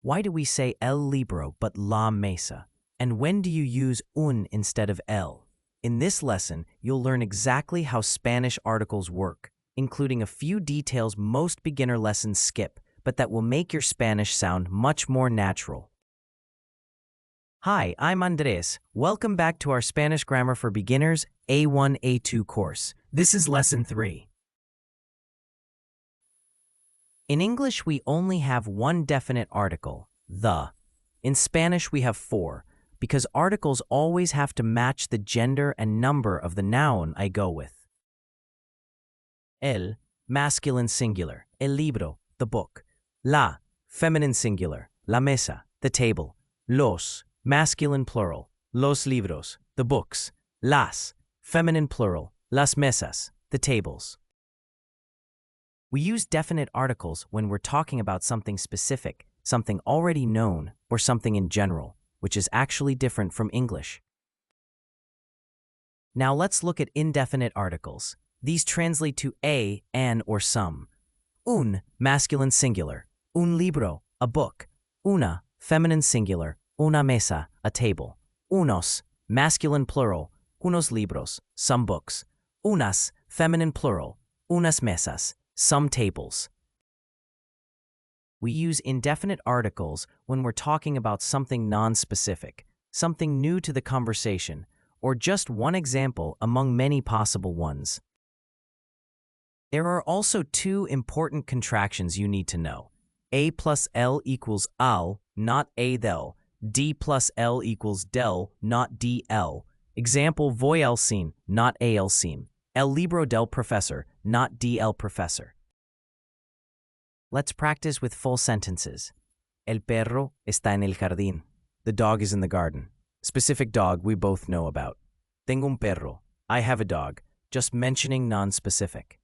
Why do we say el libro but la mesa? And when do you use un instead of el? In this lesson, you'll learn exactly how Spanish articles work, including a few details most beginner lessons skip, but that will make your Spanish sound much more natural. Hi, I'm Andres. Welcome back to our Spanish Grammar for Beginners A1, A2 course. This is Lesson 3. In English, we only have one definite article, the. In Spanish, we have 4, because articles always have to match the gender and number of the noun I go with. El, masculine singular, el libro, the book. La, feminine singular, la mesa, the table. Los, masculine plural, los libros, the books. Las, feminine plural, las mesas, the tables. We use definite articles when we're talking about something specific, something already known, or something in general, which is actually different from English. Now let's look at indefinite articles. These translate to a, an, or some. Un, masculine singular, un libro, a book. Una, feminine singular, una mesa, a table. Unos, masculine plural, unos libros, some books. Unas, feminine plural, unas mesas, some tables. We use indefinite articles when we're talking about something non-specific, something new to the conversation, or just one example among many possible ones. There are also 2 important contractions you need to know. A plus L equals al, not a del. D plus L equals del, not DL. Example, voy al cine, not a el cine. El libro del profesor, not DL professor. Let's practice with full sentences. El perro está en el jardín. The dog is in the garden. Specific dog we both know about. Tengo un perro. I have a dog. Just mentioning non-specific.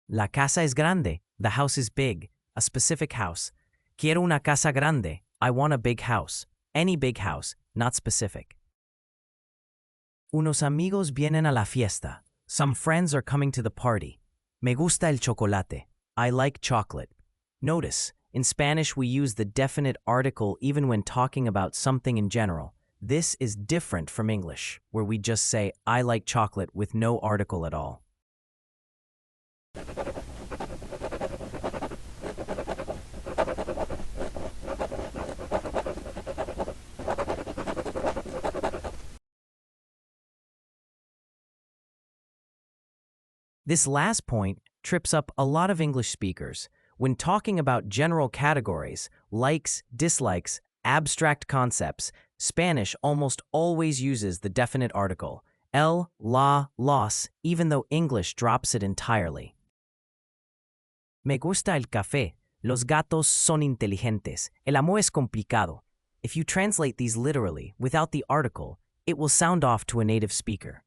La casa es grande. The house is big. A specific house. Quiero una casa grande. I want a big house. Any big house, not specific. Unos amigos vienen a la fiesta. Some friends are coming to the party. Me gusta el chocolate. I like chocolate. Notice, in Spanish we use the definite article even when talking about something in general. This is different from English, where we just say, I like chocolate with no article at all. This last point trips up a lot of English speakers. When talking about general categories, likes, dislikes, abstract concepts, Spanish almost always uses the definite article, el, la, los, even though English drops it entirely. Me gusta el café. Los gatos son inteligentes. El amor es complicado. If you translate these literally, without the article, it will sound off to a native speaker.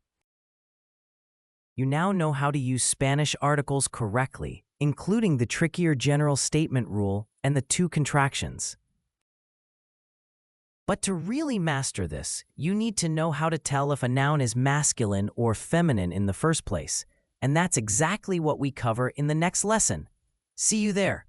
You now know how to use Spanish articles correctly, including the trickier general statement rule and the 2 contractions. But to really master this, you need to know how to tell if a noun is masculine or feminine in the first place, and that's exactly what we cover in the next lesson. See you there.